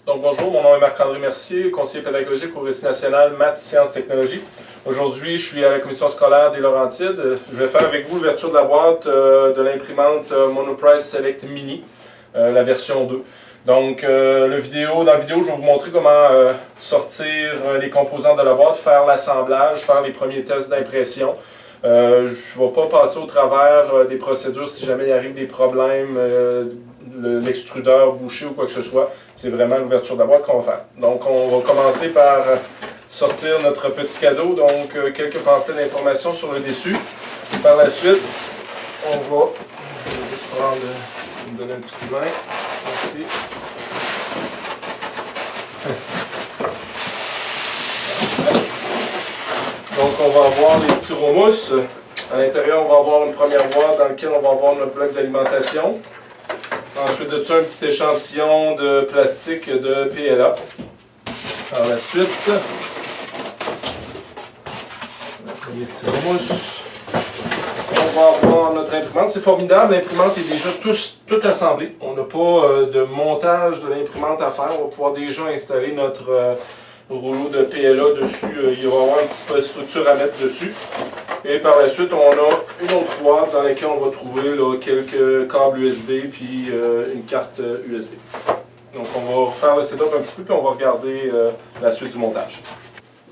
Donc bonjour, mon nom est Marc-André Mercier, conseiller pédagogique au Récit national Maths, Sciences, Technologies. Aujourd'hui, je suis à la commission scolaire des Laurentides. Je vais faire avec vous l'ouverture de la boîte de l'imprimante Monoprice Select Mini, la version 2. Donc, dans la vidéo, je vais vous montrer comment sortir les composants de la boîte, faire l'assemblage, faire les premiers tests d'impression. Je ne vais pas passer au travers des procédures si jamais il arrive des problèmes, l'extrudeur bouché ou quoi que ce soit. C'est vraiment l'ouverture de la boîte qu'on va faire. Donc, on va commencer par sortir notre petit cadeau, donc quelques pamphlets d'informations sur le dessus. Par la suite, je vais juste prendre, me donner un petit coup de main. Merci. Donc, on va avoir les styromousses. À l'intérieur, on va avoir une première boîte dans laquelle on va avoir notre bloc d'alimentation. Ensuite de ça, un petit échantillon de plastique de PLA. Par la suite, le premier styromousse. On va avoir notre imprimante. C'est formidable, l'imprimante est déjà toute assemblée. On n'a pas de montage de l'imprimante à faire. On va pouvoir déjà installer notre rouleau de PLA dessus. Il va y avoir une petite structure à mettre dessus. Et par la suite, on a une autre boîte dans laquelle on va trouver là, quelques câbles USB puis une carte USB. Donc on va faire le setup un petit peu puis on va regarder la suite du montage.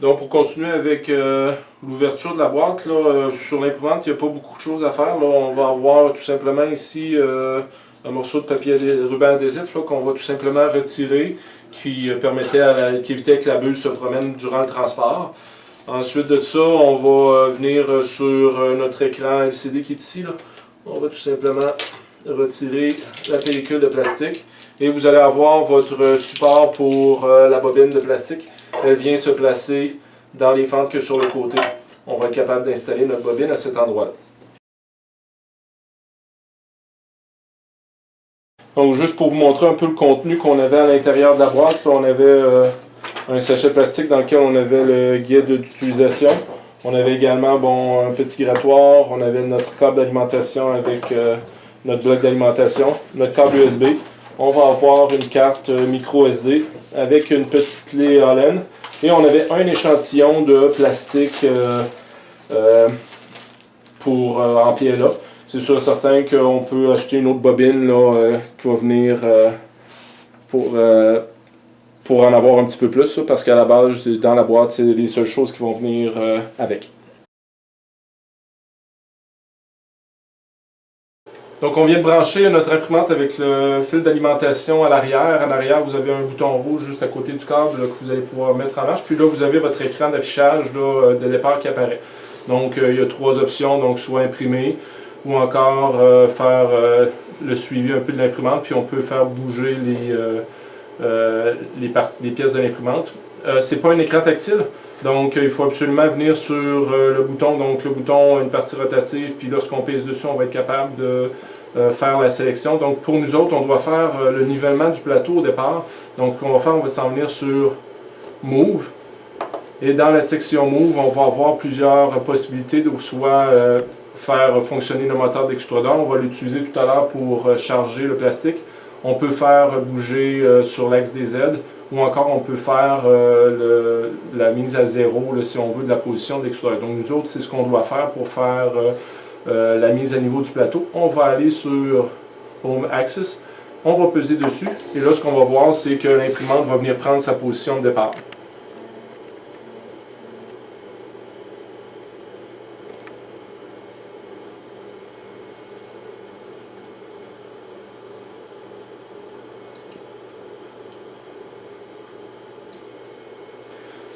Donc pour continuer avec l'ouverture de la boîte, là, sur l'imprimante, il n'y a pas beaucoup de choses à faire. Là, on va avoir tout simplement ici un morceau de papier ruban adhésif qu'on va tout simplement retirer qui évitait que la bulle se promène durant le transport. Ensuite de ça, on va venir sur notre écran LCD qui est ici. Là. On va tout simplement retirer la pellicule de plastique et vous allez avoir votre support pour la bobine de plastique. Elle vient se placer dans les fentes que sur le côté. On va être capable d'installer notre bobine à cet endroit-là. Donc juste pour vous montrer un peu le contenu qu'on avait à l'intérieur de la boîte, là, on avait un sachet plastique dans lequel on avait le guide d'utilisation. On avait également un petit grattoir, on avait notre câble d'alimentation avec notre bloc d'alimentation, notre câble USB. On va avoir une carte micro SD avec une petite clé Allen. Et on avait un échantillon de plastique en PLA. C'est sûr et certain qu'on peut acheter une autre bobine là, qui va venir pour en avoir un petit peu plus, parce qu'à la base, dans la boîte, c'est les seules choses qui vont venir avec. Donc on vient de brancher notre imprimante avec le fil d'alimentation à l'arrière. En arrière, vous avez un bouton rouge juste à côté du câble là, que vous allez pouvoir mettre en marche. Puis là, vous avez votre écran d'affichage de départ qui apparaît. Donc il y a trois options, donc soit imprimer ou encore faire le suivi un peu de l'imprimante. Puis on peut faire bouger les pièces de l'imprimante. C'est pas un écran tactile, donc il faut absolument venir sur le bouton. Donc le bouton a une partie rotative, puis lorsqu'on pèse dessus, on va être capable de faire la sélection. Donc pour nous autres, on doit faire le nivellement du plateau au départ. Donc ce qu'on va faire, on va s'en venir sur Move. Et dans la section Move, on va avoir plusieurs possibilités de soit faire fonctionner le moteur d'extrudeur. On va l'utiliser tout à l'heure pour charger le plastique. On peut faire bouger sur l'axe des Z, ou encore on peut faire la mise à zéro, là, si on veut, de la position de l'extrudeur. Donc nous autres, c'est ce qu'on doit faire pour faire la mise à niveau du plateau. On va aller sur Home Axis, on va peser dessus, et là ce qu'on va voir, c'est que l'imprimante va venir prendre sa position de départ.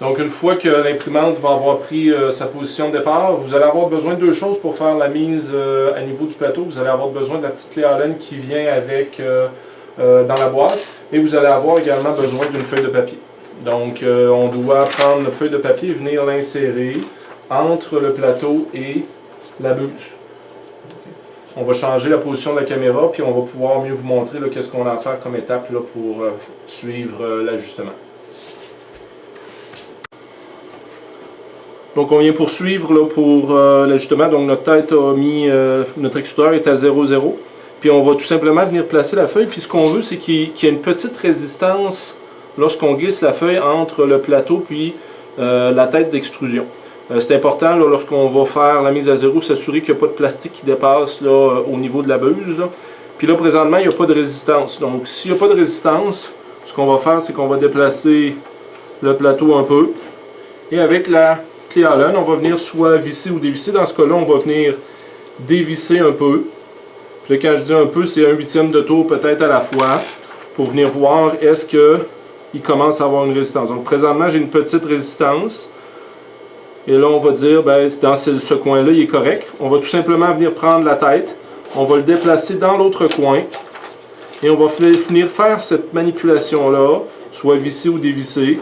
Donc une fois que l'imprimante va avoir pris sa position de départ, vous allez avoir besoin de deux choses pour faire la mise à niveau du plateau. Vous allez avoir besoin de la petite clé Allen qui vient avec dans la boîte, et vous allez avoir également besoin d'une feuille de papier. Donc on doit prendre notre feuille de papier et venir l'insérer entre le plateau et la buse. On va changer la position de la caméra, puis on va pouvoir mieux vous montrer qu'est-ce qu'on a à faire comme étape là, pour suivre l'ajustement. Donc on vient poursuivre là, pour l'ajustement. Donc notre tête a mis, notre extrudeur est à 0,0. Puis on va tout simplement venir placer la feuille. Puis ce qu'on veut, c'est qu'il y ait une petite résistance lorsqu'on glisse la feuille entre le plateau puis la tête d'extrusion. C'est important lorsqu'on va faire la mise à zéro, s'assurer qu'il n'y a pas de plastique qui dépasse là, au niveau de la buse. Là. Puis là, présentement, il n'y a pas de résistance. Donc, s'il n'y a pas de résistance, ce qu'on va faire, c'est qu'on va déplacer le plateau un peu. Et avec la clé Allen, on va venir soit visser ou dévisser. Dans ce cas-là, on va venir dévisser un peu. Puis là, quand je dis un peu, c'est 1/8 de tour peut-être à la fois. Pour venir voir est-ce qu'il commence à avoir une résistance. Donc, présentement, j'ai une petite résistance. Et là, on va dire, ben, dans ce coin-là, il est correct. On va tout simplement venir prendre la tête. On va le déplacer dans l'autre coin. Et on va venir faire cette manipulation-là, soit visser ou dévisser,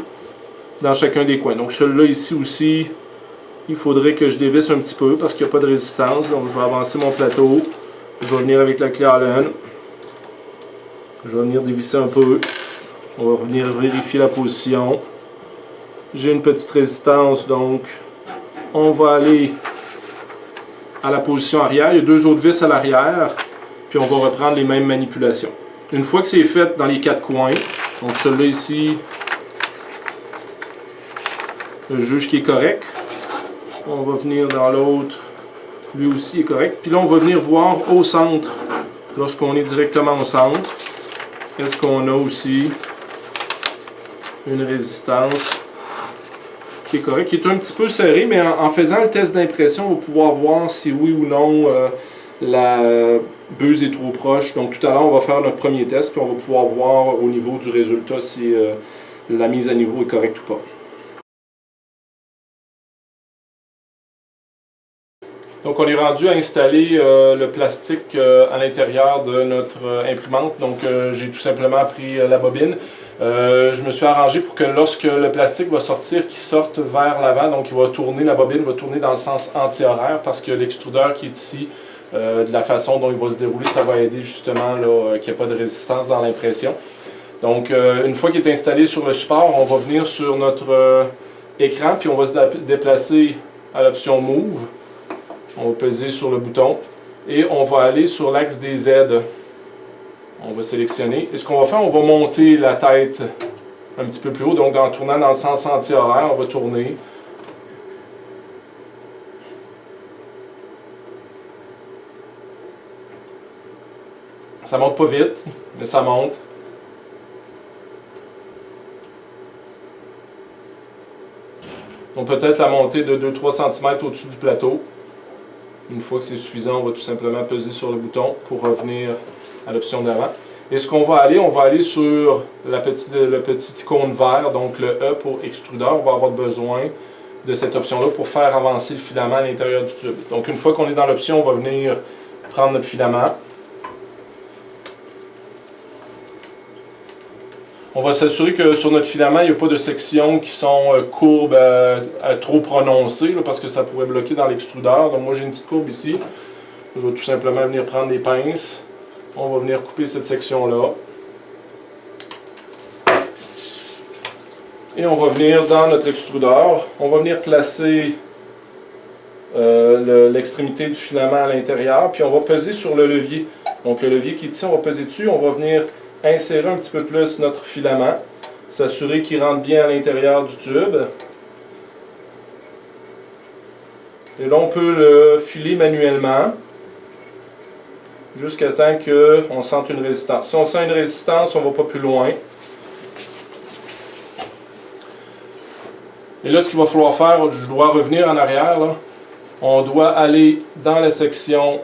dans chacun des coins. Donc, celui-là ici aussi, il faudrait que je dévisse un petit peu parce qu'il n'y a pas de résistance. Donc, je vais avancer mon plateau. Je vais venir avec la clé Allen. Je vais venir dévisser un peu. On va venir vérifier la position. J'ai une petite résistance, donc on va aller à la position arrière. Il y a 2 autres vis à l'arrière. Puis on va reprendre les mêmes manipulations. Une fois que c'est fait dans les 4 coins, donc celui-là ici, je juge qu'il est correct. On va venir dans l'autre. Lui aussi est correct. Puis là, on va venir voir au centre. Lorsqu'on est directement au centre, est-ce qu'on a aussi une résistance qui est correcte, qui est un petit peu serrée, mais en faisant le test d'impression, on va pouvoir voir si oui ou non la buse est trop proche. Donc tout à l'heure, on va faire notre premier test, puis on va pouvoir voir au niveau du résultat si la mise à niveau est correcte ou pas. Donc on est rendu à installer le plastique à l'intérieur de notre imprimante. Donc j'ai tout simplement pris la bobine. Je me suis arrangé pour que lorsque le plastique va sortir, qu'il sorte vers l'avant. Donc il va tourner, la bobine va tourner dans le sens anti-horaire parce que l'extrudeur qui est ici, de la façon dont il va se dérouler, ça va aider justement qu'il n'y ait pas de résistance dans l'impression. Donc une fois qu'il est installé sur le support, on va venir sur notre écran puis on va se déplacer à l'option Move. On va peser sur le bouton et on va aller sur l'axe des Z. On va sélectionner. Et ce qu'on va faire, on va monter la tête un petit peu plus haut. Donc en tournant dans le sens anti-horaire, on va tourner. Ça monte pas vite, mais ça monte. On peut peut-être la monter de 2-3 cm au-dessus du plateau. Une fois que c'est suffisant, on va tout simplement peser sur le bouton pour revenir à l'option d'avant. Et ce qu'on va aller, on va aller sur le petit icône vert, donc le E pour extrudeur. On va avoir besoin de cette option-là pour faire avancer le filament à l'intérieur du tube. Donc une fois qu'on est dans l'option, on va venir prendre notre filament. On va s'assurer que sur notre filament, il n'y a pas de sections qui sont courbes trop prononcées, là, parce que ça pourrait bloquer dans l'extrudeur. Donc moi j'ai une petite courbe ici. Je vais tout simplement venir prendre des pinces. On va venir couper cette section-là. Et on va venir dans notre extrudeur. On va venir placer l'extrémité du filament à l'intérieur. Puis on va peser sur le levier. Donc le levier qui est ici, on va peser dessus. On va venir insérer un petit peu plus notre filament, s'assurer qu'il rentre bien à l'intérieur du tube. Et là, on peut le filer manuellement jusqu'à temps qu'on sente une résistance. Si on sent une résistance, on ne va pas plus loin. Et là, ce qu'il va falloir faire, je dois revenir en arrière. Là. On doit aller dans la section,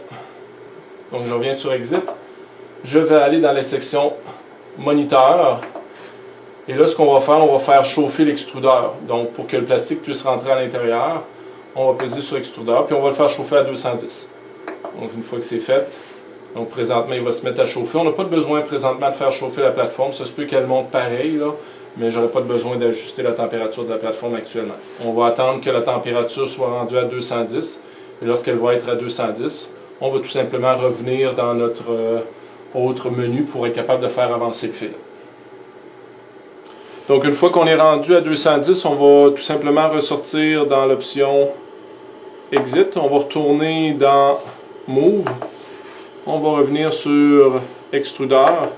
donc je reviens sur Exit. Je vais aller dans la section Moniteur. Et là, ce qu'on va faire chauffer l'extrudeur. Donc, pour que le plastique puisse rentrer à l'intérieur, on va peser sur l'extrudeur, puis on va le faire chauffer à 210. Donc, une fois que c'est fait, donc présentement, il va se mettre à chauffer. On n'a pas besoin présentement de faire chauffer la plateforme. Ça se peut qu'elle monte pareil, là, mais je n'aurai pas besoin d'ajuster la température de la plateforme actuellement. On va attendre que la température soit rendue à 210. Et lorsqu'elle va être à 210, on va tout simplement revenir dans notre autre menu pour être capable de faire avancer le fil. Donc une fois qu'on est rendu à 210, on va tout simplement ressortir dans l'option Exit. On va retourner dans Move. On va revenir sur Extrudeur.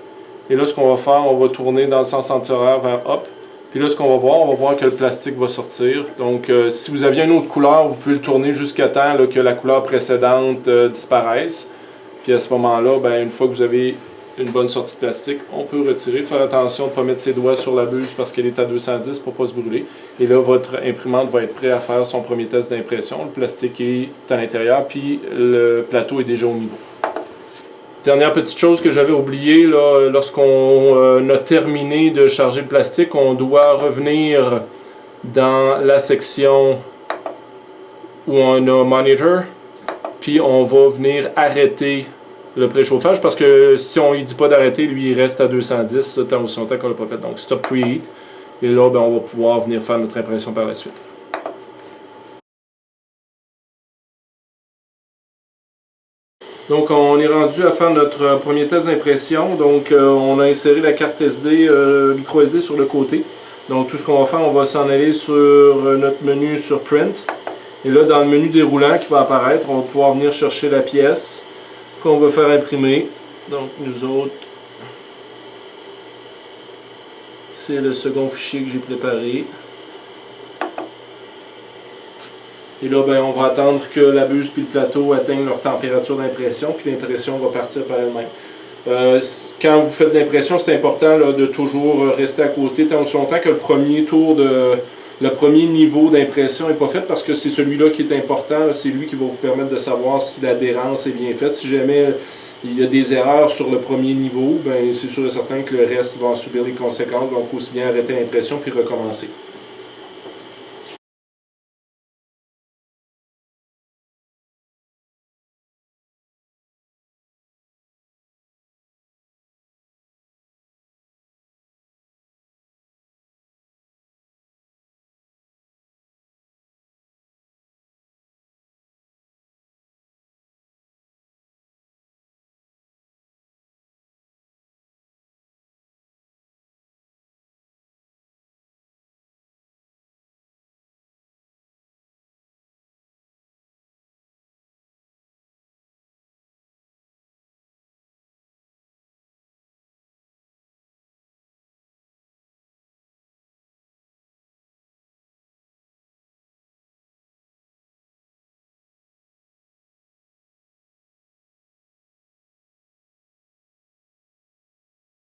Et là, ce qu'on va faire, on va tourner dans le sens anti-horaire vers up. Puis là, ce qu'on va voir que le plastique va sortir. Donc, si vous aviez une autre couleur, vous pouvez le tourner jusqu'à temps là, que la couleur précédente disparaisse. Puis à ce moment-là, ben, une fois que vous avez une bonne sortie de plastique, on peut retirer. Faire attention de ne pas mettre ses doigts sur la buse parce qu'elle est à 210 pour ne pas se brûler. Et là, votre imprimante va être prête à faire son premier test d'impression. Le plastique est à l'intérieur, puis le plateau est déjà au niveau. Dernière petite chose que j'avais oublié, lorsqu'on a terminé de charger le plastique, on doit revenir dans la section où on a Monitor, puis on va venir arrêter le préchauffage parce que si on ne lui dit pas d'arrêter, lui il reste à 210 tant aussi longtemps qu'on ne l'a pas fait. Donc stop preheat. Et là, ben, on va pouvoir venir faire notre impression par la suite. Donc on est rendu à faire notre premier test d'impression. Donc on a inséré la carte SD, micro SD sur le côté. Donc tout ce qu'on va faire, on va s'en aller sur notre menu sur Print. Et là, dans le menu déroulant qui va apparaître, on va pouvoir venir chercher la pièce qu'on va faire imprimer. Donc nous autres, c'est le second fichier que j'ai préparé. Et là, ben, on va attendre que la buse et le plateau atteignent leur température d'impression, puis l'impression va partir par elle-même. Quand vous faites l'impression, c'est important là, de toujours rester à côté tant aussi longtemps que le premier niveau d'impression n'est pas fait, parce que c'est celui-là qui est important, c'est lui qui va vous permettre de savoir si l'adhérence est bien faite. Si jamais il y a des erreurs sur le premier niveau, ben, c'est sûr et certain que le reste va en subir les conséquences, donc aussi bien arrêter l'impression puis recommencer.